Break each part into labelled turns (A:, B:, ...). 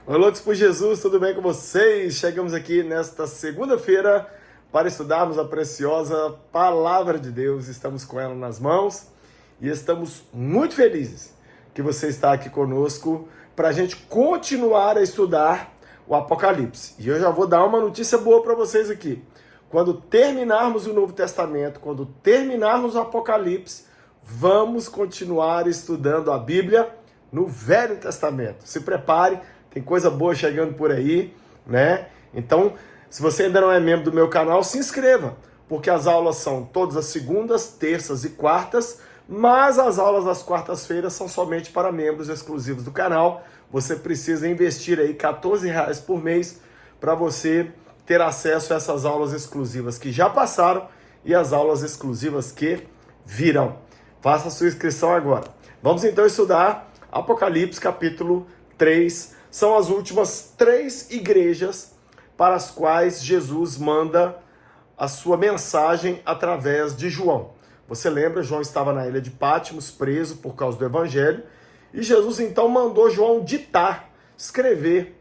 A: Oi, loucos por Jesus, tudo bem com vocês? Chegamos aqui nesta segunda-feira para estudarmos a preciosa Palavra de Deus. Estamos com ela nas mãos e estamos muito felizes que você está aqui conosco para a gente continuar a estudar o Apocalipse. E eu já vou dar uma notícia boa para vocês aqui. Quando terminarmos o Novo Testamento, quando terminarmos o Apocalipse, vamos continuar estudando a Bíblia no Velho Testamento. Se prepare, tem coisa boa chegando por aí, né? Então, se você ainda não é membro do meu canal, se inscreva, porque as aulas são todas as segundas, terças e quartas, mas as aulas das quartas-feiras são somente para membros exclusivos do canal. Você precisa investir aí R$14 por mês para você ter acesso a essas aulas exclusivas que já passaram e as aulas exclusivas que virão. Faça a sua inscrição agora. Vamos então estudar Apocalipse capítulo 3. São as últimas 3 igrejas para as quais Jesus manda a sua mensagem através de João. Você lembra, João estava na ilha de Patmos, preso por causa do evangelho, e Jesus então mandou João ditar, escrever,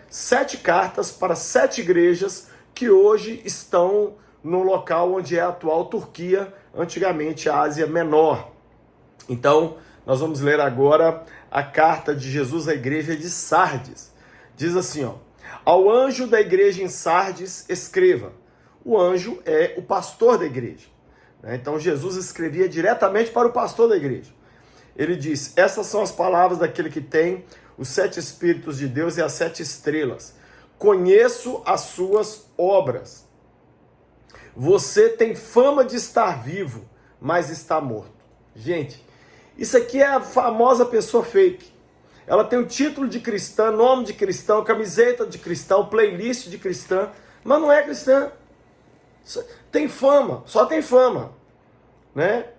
A: 7 cartas para 7 igrejas que hoje estão no local onde é a atual Turquia, antigamente a Ásia Menor. Então, nós vamos ler agora a carta de Jesus à igreja de Sardes. Diz assim, ao anjo da igreja em Sardes, escreva. O anjo é o pastor da igreja. Então, Jesus escrevia diretamente para o pastor da igreja. Ele diz, essas são as palavras daquele que tem os 7 Espíritos de Deus e as 7 estrelas. Conheço as suas obras. Você tem fama de estar vivo, mas está morto. Gente, isso aqui é a famosa pessoa fake. Ela tem o título de cristã, nome de cristão, camiseta de cristão, playlist de cristã, mas não é cristã. Tem fama, só tem fama, né?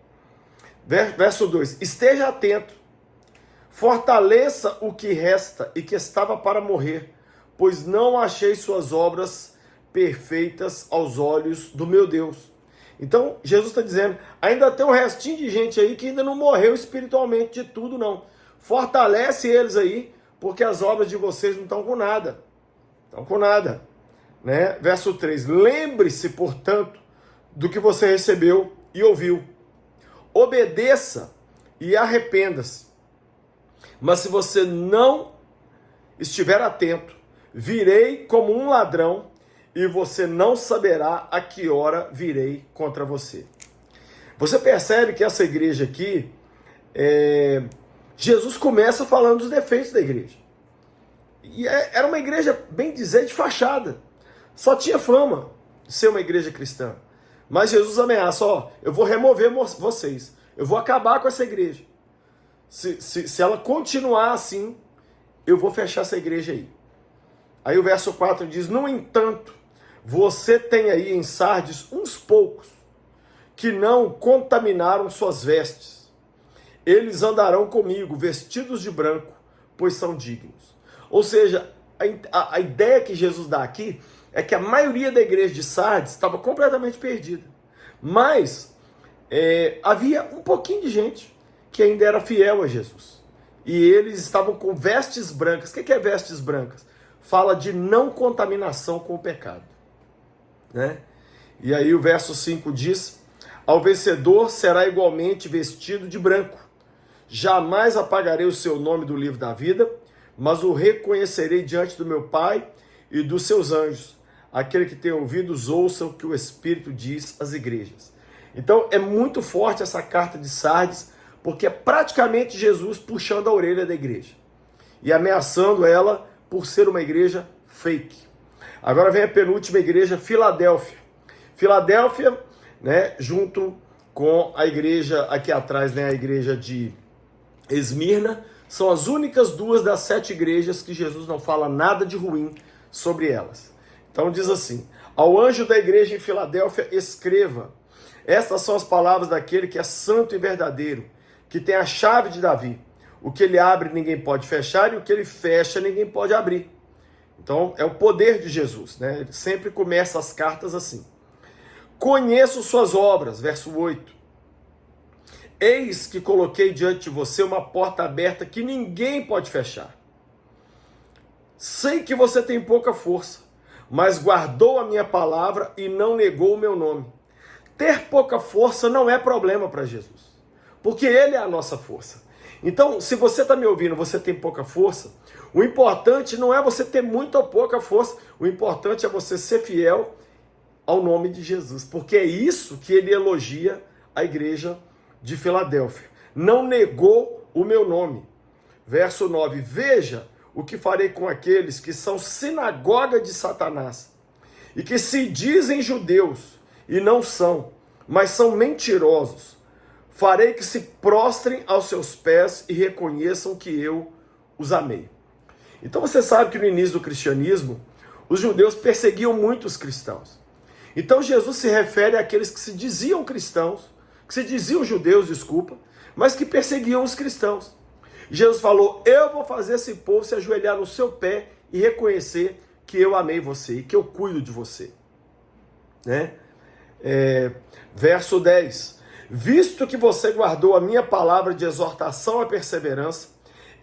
A: Verso 2, esteja atento, fortaleça o que resta e que estava para morrer, pois não achei suas obras perfeitas aos olhos do meu Deus. Então, Jesus está dizendo, ainda tem um restinho de gente aí que ainda não morreu espiritualmente de tudo, não. Fortalece eles aí, porque as obras de vocês não estão com nada. Estão com nada. Verso 3, lembre-se, portanto, do que você recebeu e ouviu. Obedeça e arrependa-se. Mas se você não estiver atento, virei como um ladrão e você não saberá a que hora virei contra você. Você percebe que essa igreja aqui, Jesus começa falando dos defeitos da igreja. E era uma igreja, bem dizer, de fachada. Só tinha fama de ser uma igreja cristã. Mas Jesus ameaça, eu vou remover vocês. Eu vou acabar com essa igreja. Se ela continuar assim, eu vou fechar essa igreja aí. Aí o verso 4 diz, no entanto, você tem aí em Sardes uns poucos que não contaminaram suas vestes. Eles andarão comigo vestidos de branco, pois são dignos. Ou seja, a ideia que Jesus dá aqui é que a maioria da igreja de Sardes estava completamente perdida. Mas havia um pouquinho de gente que ainda era fiel a Jesus. E eles estavam com vestes brancas. O que é vestes brancas? Fala de não contaminação com o pecado. E aí o verso 5 diz, ao vencedor será igualmente vestido de branco. Jamais apagarei o seu nome do livro da vida, mas o reconhecerei diante do meu Pai e dos seus anjos. Aquele que tem ouvidos, ouça o que o Espírito diz às igrejas. Então é muito forte essa carta de Sardes, porque é praticamente Jesus puxando a orelha da igreja e ameaçando ela por ser uma igreja fake. Agora vem a penúltima igreja, Filadélfia. Filadélfia, junto com a igreja aqui atrás, a igreja de Esmirna, são as únicas 2 das 7 igrejas que Jesus não fala nada de ruim sobre elas. Então diz assim, ao anjo da igreja em Filadélfia, escreva, estas são as palavras daquele que é santo e verdadeiro, que tem a chave de Davi. O que ele abre ninguém pode fechar e o que ele fecha ninguém pode abrir. Então é o poder de Jesus, Ele sempre começa as cartas assim. Conheço suas obras, verso 8. Eis que coloquei diante de você uma porta aberta que ninguém pode fechar. sei que você tem pouca força, mas guardou a minha palavra e não negou o meu nome. Ter pouca força não é problema para Jesus, porque Ele é a nossa força. Então, se você está me ouvindo, você tem pouca força, o importante não é você ter muita ou pouca força, o importante é você ser fiel ao nome de Jesus, porque é isso que ele elogia a igreja de Filadélfia. Não negou o meu nome. Verso 9, veja o que farei com aqueles que são sinagoga de Satanás e que se dizem judeus e não são, mas são mentirosos. Farei que se prostrem aos seus pés e reconheçam que eu os amei. Então você sabe que no início do cristianismo, os judeus perseguiam muito os cristãos. Então Jesus se refere àqueles que se diziam cristãos, que se diziam judeus, desculpa, mas que perseguiam os cristãos. Jesus falou, eu vou fazer esse povo se ajoelhar no seu pé e reconhecer que eu amei você e que eu cuido de você. Né? Verso 10, visto que você guardou a minha palavra de exortação à perseverança,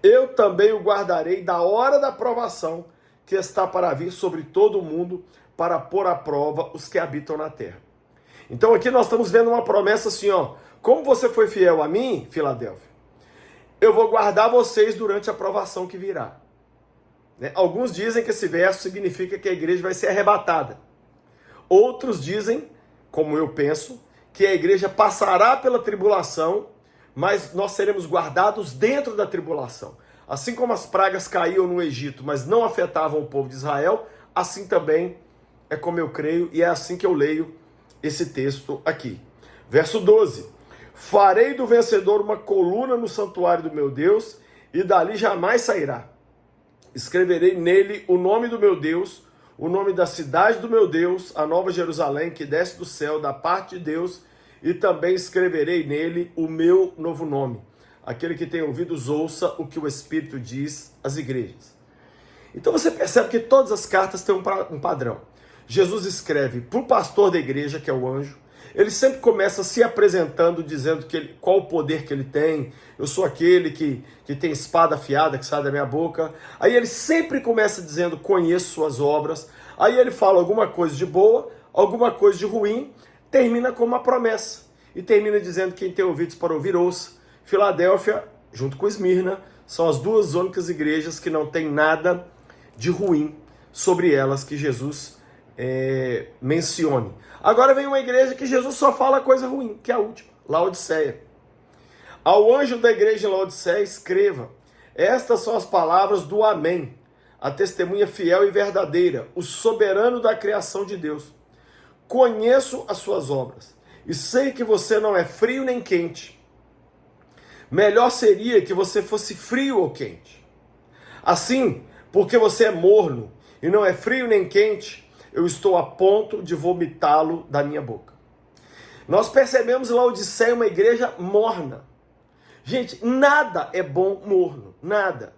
A: eu também o guardarei da hora da provação que está para vir sobre todo o mundo, para pôr à prova os que habitam na terra. Então aqui nós estamos vendo uma promessa assim, ó, como você foi fiel a mim, Filadélfia, eu vou guardar vocês durante a provação que virá. Né? Alguns dizem que esse verso significa que a igreja vai ser arrebatada. Outros dizem, como eu penso, que a igreja passará pela tribulação, mas nós seremos guardados dentro da tribulação. Assim como as pragas caíam no Egito, mas não afetavam o povo de Israel, assim também é como eu creio e é assim que eu leio esse texto aqui. Verso 12. Farei do vencedor uma coluna no santuário do meu Deus e dali jamais sairá. Escreverei nele o nome do meu Deus, o nome da cidade do meu Deus, a nova Jerusalém que desce do céu da parte de Deus, e também escreverei nele o meu novo nome. Aquele que tem ouvidos ouça o que o Espírito diz às igrejas. Então você percebe que todas as cartas têm um padrão. Jesus escreve para o pastor da igreja, que é o anjo. Ele sempre começa se apresentando, dizendo qual o poder que ele tem. Eu sou aquele que tem espada afiada que sai da minha boca. Aí ele sempre começa dizendo, conheço suas obras. Aí ele fala alguma coisa de boa, alguma coisa de ruim, termina com uma promessa. E termina dizendo, quem tem ouvidos para ouvir, ouça. Filadélfia, junto com Esmirna, são as duas únicas igrejas que não tem nada de ruim sobre elas que Jesus mencione. Agora vem uma igreja que Jesus só fala coisa ruim, que é a última, Laodiceia. Ao anjo da igreja em Laodiceia escreva, estas são as palavras do Amém, a testemunha fiel e verdadeira, o soberano da criação de Deus. Conheço as suas obras e sei que você não é frio nem quente. Melhor seria que você fosse frio ou quente. Assim, porque você é morno e não é frio nem quente, eu estou a ponto de vomitá-lo da minha boca. Nós percebemos em Laodiceia uma igreja morna. Gente, nada é bom morno, nada.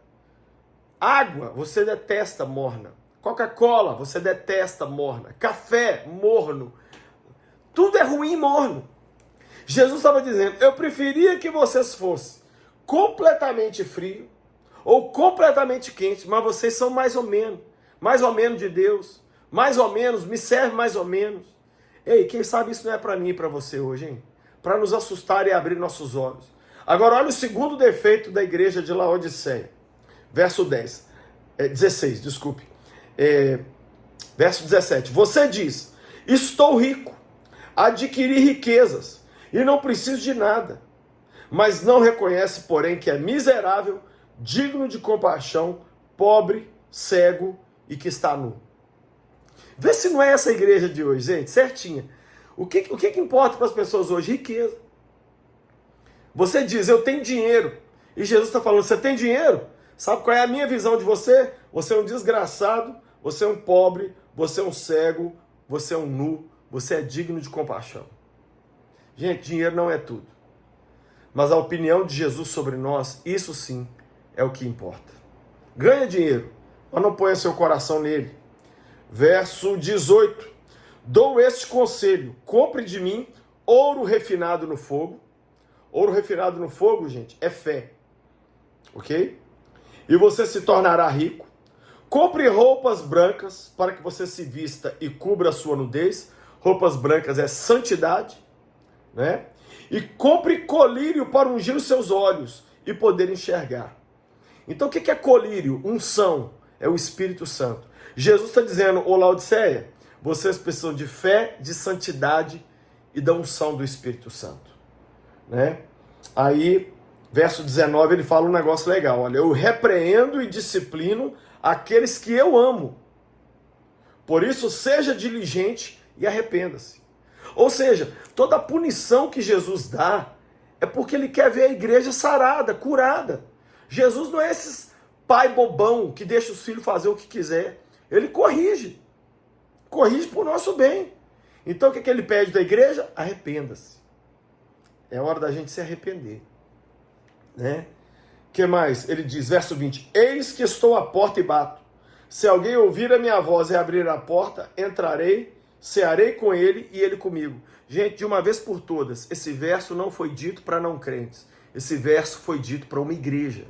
A: Água, você detesta morna. Coca-Cola, você detesta morna. Café, morno. Tudo é ruim morno. Jesus estava dizendo, eu preferia que vocês fossem completamente frio ou completamente quente, mas vocês são mais ou menos de Deus, mais ou menos, me serve mais ou menos. Ei, quem sabe isso não é para mim e para você hoje, hein? Para nos assustar e abrir nossos olhos. Agora olha o segundo defeito da igreja de Laodiceia. Verso 16, desculpe. Verso 17. Você diz, estou rico, adquiri riquezas e não preciso de nada. Mas não reconhece, porém, que é miserável, digno de compaixão, pobre, cego e que está nu. Vê se não é essa a igreja de hoje, gente, certinha. O que importa para as pessoas hoje? Riqueza. Você diz, eu tenho dinheiro. E Jesus está falando, você tem dinheiro? Sabe qual é a minha visão de você? Você é um desgraçado, você é um pobre, você é um cego, você é um nu, você é digno de compaixão. Gente, dinheiro não é tudo. Mas a opinião de Jesus sobre nós, isso sim é o que importa. Ganha dinheiro, mas não ponha seu coração nele. Verso 18. Dou este conselho, compre de mim ouro refinado no fogo. Ouro refinado no fogo, gente, é fé. Ok? E você se tornará rico. Compre roupas brancas para que você se vista e cubra a sua nudez. Roupas brancas é santidade, né? E compre colírio para ungir os seus olhos e poder enxergar. Então o que é colírio? Unção, é o Espírito Santo. Jesus está dizendo, ô Laodiceia, vocês precisam de fé, de santidade e da unção do Espírito Santo, né? Aí, verso 19, ele fala um negócio legal, olha, eu repreendo e disciplino aqueles que eu amo. Por isso, seja diligente e arrependa-se. Ou seja, toda a punição que Jesus dá é porque ele quer ver a igreja sarada, curada. Jesus não é esse pai bobão que deixa os filhos fazer o que quiser. Ele corrige. Corrige para o nosso bem. Então o que ele pede da igreja? Arrependa-se. É hora da gente se arrepender, né? O que mais? Ele diz, verso 20, eis que estou à porta e bato. Se alguém ouvir a minha voz e abrir a porta, entrarei, cearei com ele e ele comigo. Gente, de uma vez por todas, esse verso não foi dito para não crentes. Esse verso foi dito para uma igreja.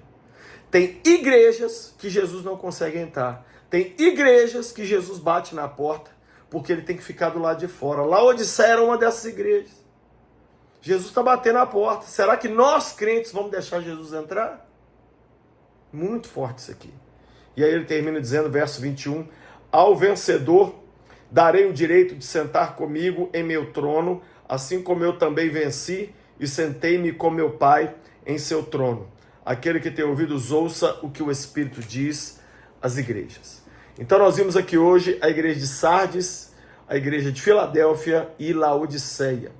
A: Tem igrejas que Jesus não consegue entrar. Tem igrejas que Jesus bate na porta porque ele tem que ficar do lado de fora. Laodiceia era uma dessas igrejas. Jesus está batendo a porta. Será que nós, crentes, vamos deixar Jesus entrar? Muito forte isso aqui. E aí ele termina dizendo, verso 21, ao vencedor darei o direito de sentar comigo em meu trono, assim como eu também venci e sentei-me com meu Pai em seu trono. Aquele que tem ouvidos, ouça o que o Espírito diz às igrejas. Então nós vimos aqui hoje a igreja de Sardes, a igreja de Filadélfia e Laodiceia.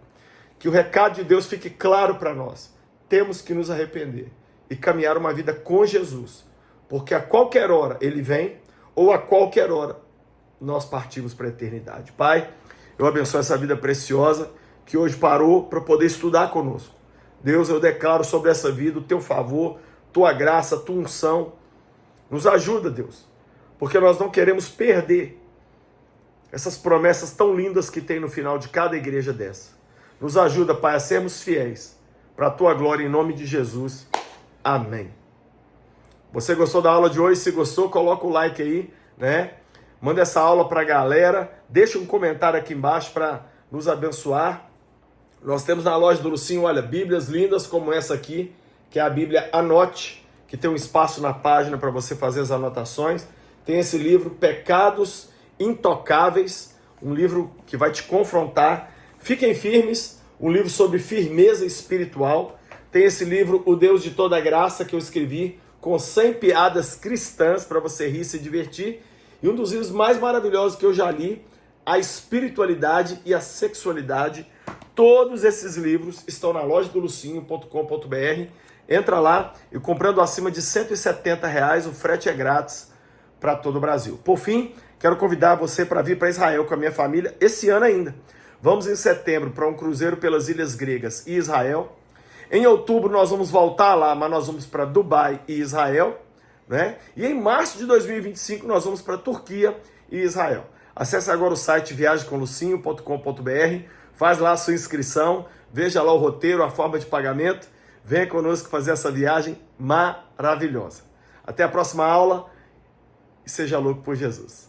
A: Que o recado de Deus fique claro para nós. Temos que nos arrepender e caminhar uma vida com Jesus. Porque a qualquer hora ele vem, ou a qualquer hora nós partimos para a eternidade. Pai, eu abençoo essa vida preciosa que hoje parou para poder estudar conosco. Deus, eu declaro sobre essa vida o teu favor, tua graça, tua unção. Nos ajuda, Deus, porque nós não queremos perder essas promessas tão lindas que tem no final de cada igreja dessa. Nos ajuda, Pai, a sermos fiéis para a tua glória em nome de Jesus. Amém. Você gostou da aula de hoje? Se gostou, coloca o like aí, né? Manda essa aula para a galera. Deixa um comentário aqui embaixo para nos abençoar. Nós temos na loja do Lucinho, olha, bíblias lindas como essa aqui, que é a Bíblia Anote, que tem um espaço na página para você fazer as anotações. Tem esse livro, Pecados Intocáveis, um livro que vai te confrontar. Fiquem firmes, um livro sobre firmeza espiritual. Tem esse livro, O Deus de Toda Graça, que eu escrevi com 100 piadas cristãs para você rir e se divertir. E um dos livros mais maravilhosos que eu já li, A Espiritualidade e a Sexualidade. Todos esses livros estão na loja do lucinho.com.br. Entra lá e comprando acima de R$170, o frete é grátis para todo o Brasil. Por fim, quero convidar você para vir para Israel com a minha família esse ano ainda. Vamos em setembro para um cruzeiro pelas Ilhas Gregas e Israel. Em outubro nós vamos voltar lá, mas nós vamos para Dubai e Israel, né? E em março de 2025 nós vamos para Turquia e Israel. Acesse agora o site viagemcomlucinho.com.br, faz lá a sua inscrição, veja lá o roteiro, a forma de pagamento, venha conosco fazer essa viagem maravilhosa. Até a próxima aula e seja louco por Jesus.